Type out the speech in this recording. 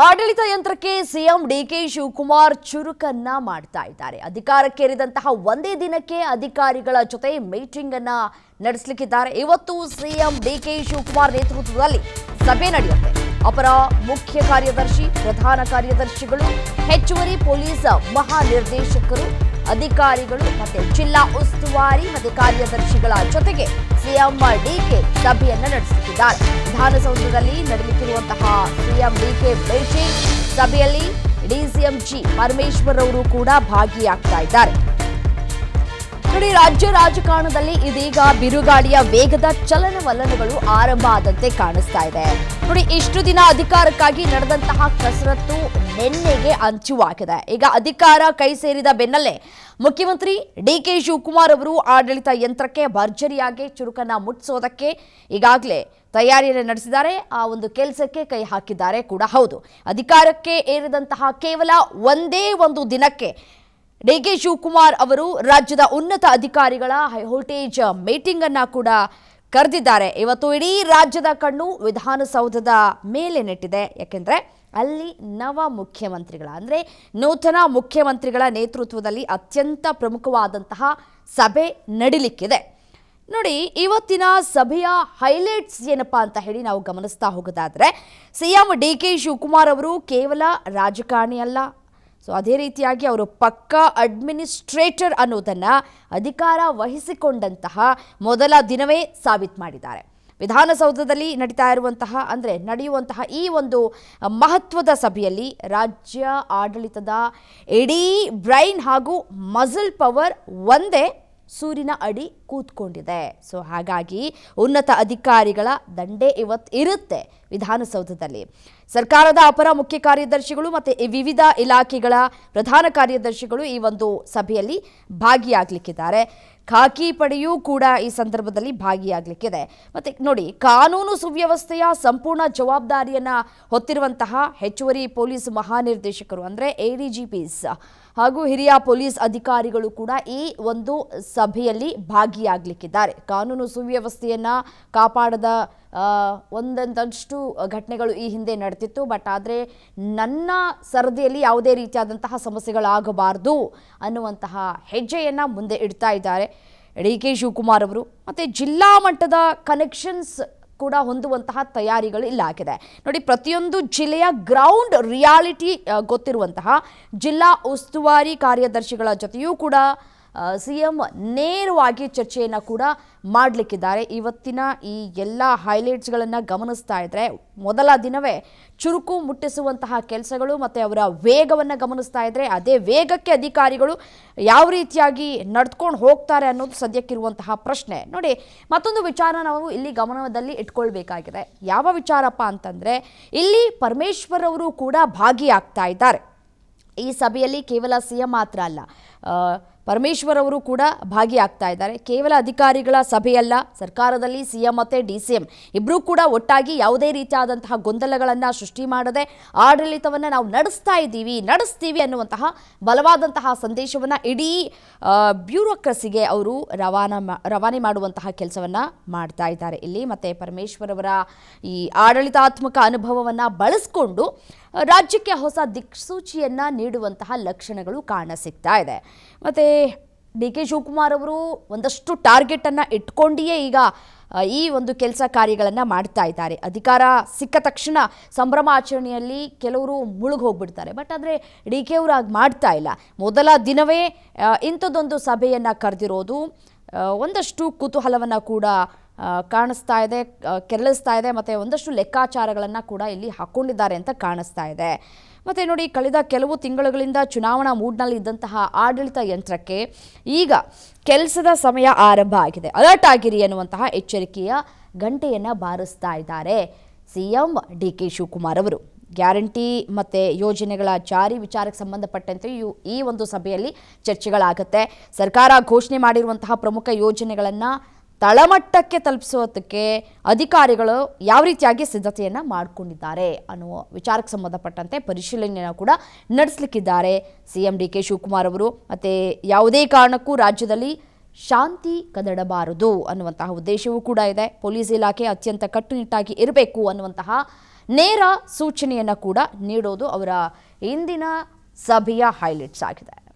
ಆಡಳಿತ ಯಂತ್ರಕ್ಕೆ CM DK Shivakumar ಚುರುಕನ್ನ ಮಾಡ್ತಾ ಇದ್ದಾರೆ. ಅಧಿಕಾರಕ್ಕೇರಿದಂತಹ ಒಂದೇ ದಿನಕ್ಕೆ ಅಧಿಕಾರಿಗಳ ಜೊತೆ ಮೀಟಿಂಗ್ ಅನ್ನ ನಡೆಸಲಿಕ್ಕಿದ್ದಾರೆ. ಇವತ್ತು ಸಿಎಂ ಡಿಕೆ ಶಿವಕುಮಾರ್ ನೇತೃತ್ವದಲ್ಲಿ ಸಭೆ ನಡೆಯುತ್ತೆ. ಅಪರ ಮುಖ್ಯ ಕಾರ್ಯದರ್ಶಿ, ಪ್ರಧಾನ ಕಾರ್ಯದರ್ಶಿಗಳು, ಹೆಚ್ಚುವರಿ ಪೊಲೀಸ್ ಮಹಾನಿರ್ದೇಶಕರು, ಅಧಿಕಾರಿಗಳು ಮತ್ತೆ ಜಿಲ್ಲಾ ಉಸ್ತುವಾರಿ ಮತ್ತು ಕಾರ್ಯದರ್ಶಿಗಳ ಜೊತೆಗೆ ಸಿಎಂ ಡಿಕೆ ಸಭೆಯನ್ನ ನಡೆಸುತ್ತಿದ್ದಾರೆ. ವಿಧಾನಸೌಧದಲ್ಲಿ ನಡೆಯಲಿಕ್ಕಿರುವಂತಹ ಸಿಎಂ ಡಿಕೆ ಮೀಟಿಂಗ್ ಸಭೆಯಲ್ಲಿ ಡಿಸಿಎಂ ಜಿ ಪರಮೇಶ್ವರ್ ಅವರು ಕೂಡ ಭಾಗಿಯಾಗ್ತಾ ಇದ್ದಾರೆ. ನೋಡಿ, ರಾಜ್ಯ ರಾಜಕಾರಣದಲ್ಲಿ ಇದೀಗ ಬಿರುಗಾಳಿಯ ವೇಗದ ಚಲನವಲನಗಳು ಆರಂಭ ಆದಂತೆ ಕಾಣಿಸ್ತಾ ಇದೆ. ನೋಡಿ, ಇಷ್ಟು ದಿನ ಅಧಿಕಾರಕ್ಕಾಗಿ ನಡೆದಂತಹ ಕಸರತ್ತು ನಿನ್ನೆಗೆ ಅಂಚುವಾಗಿದೆ. ಈಗ ಅಧಿಕಾರ ಕೈ ಸೇರಿದ ಬೆನ್ನಲ್ಲೇ ಮುಖ್ಯಮಂತ್ರಿ ಡಿಕೆ ಶಿವಕುಮಾರ್ ಅವರು ಆಡಳಿತ ಯಂತ್ರಕ್ಕೆ ಭರ್ಜರಿಯಾಗಿ ಚುರುಕನ್ನ ಮುಟ್ಟಿಸೋದಕ್ಕೆ ಈಗಾಗಲೇ ತಯಾರಿಯನ್ನು ನಡೆಸಿದ್ದಾರೆ. ಆ ಒಂದು ಕೆಲಸಕ್ಕೆ ಕೈ ಹಾಕಿದ್ದಾರೆ ಕೂಡ ಹೌದು. ಅಧಿಕಾರಕ್ಕೆ ಏರಿದಂತಹ ಕೇವಲ ಒಂದೇ ಒಂದು ದಿನಕ್ಕೆ ಡಿಕೆ ಶಿವಕುಮಾರ್ ಅವರು ರಾಜ್ಯದ ಉನ್ನತ ಅಧಿಕಾರಿಗಳ ಹೈವೋಲ್ಟೇಜ್ ಮೀಟಿಂಗ್ ಅನ್ನ ಕೂಡ ಕರೆದಿದ್ದಾರೆ. ಇವತ್ತು ಇಡೀ ರಾಜ್ಯದ ಕಣ್ಣು ವಿಧಾನಸೌಧದ ಮೇಲೆ ನೆಟ್ಟಿದೆ. ಯಾಕೆಂದ್ರೆ ಅಲ್ಲಿ ನವ ಮುಖ್ಯಮಂತ್ರಿಗಳ ಅಂದರೆ ನೂತನ ಮುಖ್ಯಮಂತ್ರಿಗಳ ನೇತೃತ್ವದಲ್ಲಿ ಅತ್ಯಂತ ಪ್ರಮುಖವಾದಂತಹ ಸಭೆ ನಡೀಲಿಕ್ಕಿದೆ. ನೋಡಿ, ಇವತ್ತಿನ ಸಭೆಯ ಹೈಲೈಟ್ಸ್ ಏನಪ್ಪಾ ಅಂತ ಹೇಳಿ ನಾವು ಗಮನಿಸ್ತಾ ಹೋಗೋದಾದ್ರೆ, ಸಿಎಂ ಡಿಕೆ ಶಿವಕುಮಾರ್ ಅವರು ಕೇವಲ ರಾಜಕಾರಣಿ ಅಲ್ಲ, ಅದೇ ರೀತಿಯಾಗಿ ಅವರು ಪಕ್ಕಾ ಅಡ್ಮಿನಿಸ್ಟ್ರೇಟರ್ ಅನ್ನೋದನ್ನು ಅಧಿಕಾರ ವಹಿಸಿಕೊಂಡಂತಹ ಮೊದಲ ದಿನವೇ ಸಾಬೀತು ಮಾಡಿದ್ದಾರೆ. ವಿಧಾನಸೌಧದಲ್ಲಿ ನಡೆಯುವಂತಹ ಈ ಒಂದು ಮಹತ್ವದ ಸಭೆಯಲ್ಲಿ ರಾಜ್ಯ ಆಡಳಿತದ ಇಡೀ ಬ್ರೈನ್ ಹಾಗೂ ಮಸಲ್ ಪವರ್ ಒಂದೇ ಸೂರಿನ ಅಡಿ ಕೂತ್ಕೊಂಡಿದೆ. ಹಾಗಾಗಿ ಉನ್ನತ ಅಧಿಕಾರಿಗಳ ದಂಡೆ ಇವತ್ತು ಇರುತ್ತೆ ವಿಧಾನಸೌಧದಲ್ಲಿ. ಸರ್ಕಾರದ ಅಪರ ಮುಖ್ಯ ಕಾರ್ಯದರ್ಶಿಗಳು ಮತ್ತು ವಿವಿಧ ಇಲಾಖೆಗಳ ಪ್ರಧಾನ ಕಾರ್ಯದರ್ಶಿಗಳು ಈ ಒಂದು ಸಭೆಯಲ್ಲಿ ಭಾಗಿಯಾಗಲಿಕ್ಕಿದ್ದಾರೆ. ಖಾಕಿ ಪಡೆಯೂ ಕೂಡ ಈ ಸಂದರ್ಭದಲ್ಲಿ ಭಾಗಿಯಾಗಲಿಕ್ಕಿದೆ. ಮತ್ತು ನೋಡಿ, ಕಾನೂನು ಸುವ್ಯವಸ್ಥೆಯ ಸಂಪೂರ್ಣ ಜವಾಬ್ದಾರಿಯನ್ನು ಹೊತ್ತಿರುವಂತಹ ಹೆಚ್ಚುವರಿ ಪೊಲೀಸ್ ಮಹಾನಿರ್ದೇಶಕರು ಅಂದರೆ ADGPs ಹಾಗೂ ಹಿರಿಯ ಪೊಲೀಸ್ ಅಧಿಕಾರಿಗಳು ಕೂಡ ಈ ಒಂದು ಸಭೆಯಲ್ಲಿ ಭಾಗಿಯಾಗಲಿಕ್ಕಿದ್ದಾರೆ. ಕಾನೂನು ಸುವ್ಯವಸ್ಥೆಯನ್ನು ಕಾಪಾಡದ ಒಂದೊಂದಷ್ಟು ಘಟನೆಗಳು ಈ ಹಿಂದೆ ನಡೆದಿತ್ತು. ಆದರೆ ನನ್ನ ಸರದಿಯಲ್ಲಿ ಯಾವುದೇ ರೀತಿಯಾದಂತಹ ಸಮಸ್ಯೆಗಳಾಗಬಾರದು ಅನ್ನುವಂತಹ ಹೆಜ್ಜೆಯನ್ನು ಮುಂದೆ ಇಡ್ತಾ ಇದ್ದಾರೆ ಡಿಕೆ ಶಿವಕುಮಾರ್ ಅವರು. ಮತ್ತು ಜಿಲ್ಲಾ ಮಟ್ಟದ ಕನೆಕ್ಷನ್ಸ್ ಕೂಡ ಹೊಂದುವಂತಹ ತಯಾರಿಗಳು ಇಲ್ಲಾಗಿದೆ. ನೋಡಿ, ಪ್ರತಿಯೊಂದು ಜಿಲ್ಲೆಯ ಗ್ರೌಂಡ್ ರಿಯಾಲಿಟಿ ಗೊತ್ತಿರುವಂತಹ ಜಿಲ್ಲಾ ಉಸ್ತುವಾರಿ ಕಾರ್ಯದರ್ಶಿಗಳ ಜೊತೆಯೂ ಕೂಡ ಸಿಎಂ ನೇರವಾಗಿ ಚರ್ಚೆಯನ್ನು ಕೂಡ ಮಾಡಲಿಕ್ಕಿದ್ದಾರೆ. ಇವತ್ತಿನ ಈ ಎಲ್ಲ ಹೈಲೈಟ್ಸ್ಗಳನ್ನು ಗಮನಿಸ್ತಾ ಇದ್ದರೆ ಮೊದಲ ದಿನವೇ ಚುರುಕು ಮುಟ್ಟಿಸುವಂತಹ ಕೆಲಸಗಳು ಮತ್ತು ಅವರ ವೇಗವನ್ನು ಗಮನಿಸ್ತಾ ಇದ್ದರೆ ಅದೇ ವೇಗಕ್ಕೆ ಅಧಿಕಾರಿಗಳು ಯಾವ ರೀತಿಯಾಗಿ ನಡ್ಕೊಂಡು ಹೋಗ್ತಾರೆ ಅನ್ನೋದು ಸದ್ಯಕ್ಕಿರುವಂತಹ ಪ್ರಶ್ನೆ. ನೋಡಿ, ಮತ್ತೊಂದು ವಿಚಾರ ನಾವು ಇಲ್ಲಿ ಗಮನದಲ್ಲಿ ಇಟ್ಕೊಳ್ಬೇಕಾಗಿದೆ. ಯಾವ ವಿಚಾರಪ್ಪ ಅಂತಂದರೆ, ಇಲ್ಲಿ ಪರಮೇಶ್ವರ್ ಅವರು ಕೂಡ ಭಾಗಿಯಾಗ್ತಾ ಇದ್ದಾರೆ. ಈ ಸಭೆಯಲ್ಲಿ ಕೇವಲ ಸಿಎಂ ಮಾತ್ರ ಅಲ್ಲ, ಪರಮೇಶ್ವರ್ ಅವರು ಕೂಡ ಭಾಗಿಯಾಗ್ತಾ ಇದ್ದಾರೆ. ಕೇವಲ ಅಧಿಕಾರಿಗಳ ಸಭೆಯಲ್ಲ, ಸರ್ಕಾರದಲ್ಲಿ ಸಿಎಂ ಮತ್ತು DCM ಇಬ್ಬರೂ ಕೂಡ ಒಟ್ಟಾಗಿ ಯಾವುದೇ ರೀತಿಯಾದಂತಹ ಗೊಂದಲಗಳನ್ನು ಸೃಷ್ಟಿ ಮಾಡದೆ ಆಡಳಿತವನ್ನು ನಾವು ನಡೆಸ್ತೀವಿ ಅನ್ನುವಂತಹ ಬಲವಾದಂತಹ ಸಂದೇಶವನ್ನು ಇಡೀ ಬ್ಯೂರೋಕ್ರಸಿಗೆ ಅವರು ರವಾನೆ ಮಾಡುವಂತಹ ಕೆಲಸವನ್ನು ಮಾಡ್ತಾ ಇದ್ದಾರೆ ಇಲ್ಲಿ. ಮತ್ತು ಪರಮೇಶ್ವರ್ ಅವರ ಈ ಆಡಳಿತಾತ್ಮಕ ಅನುಭವವನ್ನು ಬಳಸಿಕೊಂಡು ರಾಜ್ಯಕ್ಕೆ ಹೊಸ ದಿಕ್ಸೂಚಿಯನ್ನು ನೀಡುವಂತಹ ಲಕ್ಷಣಗಳು ಕಾಣಸಿಗ್ತಾ ಇದೆ. ಮತ್ತು ಡಿಕೆ ಶಿವಕುಮಾರ್ ಅವರು ಒಂದಷ್ಟು ಟಾರ್ಗೆಟನ್ನು ಇಟ್ಕೊಂಡಿಯೇ ಈಗ ಈ ಒಂದು ಕೆಲಸ ಕಾರ್ಯಗಳನ್ನು ಮಾಡ್ತಾ ಇದ್ದಾರೆ. ಅಧಿಕಾರ ಸಿಕ್ಕ ತಕ್ಷಣ ಸಂಭ್ರಮಾಚರಣೆಯಲ್ಲಿ ಕೆಲವರು ಮುಳುಗಿ ಹೋಗ್ಬಿಡ್ತಾರೆ. ಆದರೆ ಡಿಕೆ ಅವರು ಆಗ ಮಾಡ್ತಾ ಇಲ್ಲ. ಮೊದಲ ದಿನವೇ ಇಂಥದ್ದೊಂದು ಸಭೆಯನ್ನು ಕರೆದಿರೋದು ಒಂದಷ್ಟು ಕುತೂಹಲವನ್ನು ಕೂಡ ಕಾಣಿಸ್ತಾ ಇದೆ, ಕೆರಳಿಸ್ತಾ ಇದೆ. ಮತ್ತು ಒಂದಷ್ಟು ಲೆಕ್ಕಾಚಾರಗಳನ್ನು ಕೂಡ ಇಲ್ಲಿ ಹಾಕ್ಕೊಂಡಿದ್ದಾರೆ ಅಂತ ಕಾಣಿಸ್ತಾ ಇದೆ. ಮತ್ತು ನೋಡಿ, ಕಳೆದ ಕೆಲವು ತಿಂಗಳುಗಳಿಂದ ಚುನಾವಣಾ ಮೂಡ್ನಲ್ಲಿ ಇದ್ದಂತಹ ಆಡಳಿತ ಯಂತ್ರಕ್ಕೆ ಈಗ ಕೆಲಸದ ಸಮಯ ಆರಂಭ ಆಗಿದೆ. ಅಲರ್ಟ್ ಆಗಿರಿ ಅನ್ನುವಂತಹ ಎಚ್ಚರಿಕೆಯ ಗಂಟೆಯನ್ನು ಬಾರಿಸ್ತಾ ಇದ್ದಾರೆ ಸಿಎಂ ಡಿಕೆ ಶಿವಕುಮಾರ್ ಅವರು. ಗ್ಯಾರಂಟಿ ಮತ್ತು ಯೋಜನೆಗಳ ಜಾರಿ ವಿಚಾರಕ್ಕೆ ಸಂಬಂಧಪಟ್ಟಂತೆ ಈ ಒಂದು ಸಭೆಯಲ್ಲಿ ಚರ್ಚೆಗಳಾಗುತ್ತೆ. ಸರ್ಕಾರ ಘೋಷಣೆ ಮಾಡಿರುವಂತಹ ಪ್ರಮುಖ ಯೋಜನೆಗಳನ್ನು ತಳಮಟ್ಟಕ್ಕೆ ತಲುಪಿಸೋದಕ್ಕೆ ಅಧಿಕಾರಿಗಳು ಯಾವ ರೀತಿಯಾಗಿ ಸಿದ್ಧತೆಯನ್ನು ಮಾಡಿಕೊಂಡಿದ್ದಾರೆ ಅನ್ನುವ ವಿಚಾರಕ್ಕೆ ಸಂಬಂಧಪಟ್ಟಂತೆ ಪರಿಶೀಲನೆಯನ್ನು ಕೂಡ ನಡೆಸಲಿಕ್ಕಿದ್ದಾರೆ ಸಿಎಂ ಡಿಕೆ ಶಿವಕುಮಾರ್ ಅವರು. ಮತ್ತು ಯಾವುದೇ ಕಾರಣಕ್ಕೂ ರಾಜ್ಯದಲ್ಲಿ ಶಾಂತಿ ಕದಡಬಾರದು ಅನ್ನುವಂತಹ ಉದ್ದೇಶವೂ ಕೂಡ ಇದೆ. ಪೊಲೀಸ್ ಇಲಾಖೆ ಅತ್ಯಂತ ಕಟ್ಟುನಿಟ್ಟಾಗಿ ಇರಬೇಕು ಅನ್ನುವಂತಹ ನೇರ ಸೂಚನೆಯನ್ನು ಕೂಡ ನೀಡೋದು ಅವರ ಇಂದಿನ ಸಭೆಯ ಹೈಲೈಟ್ಸ್ ಆಗಿದೆ.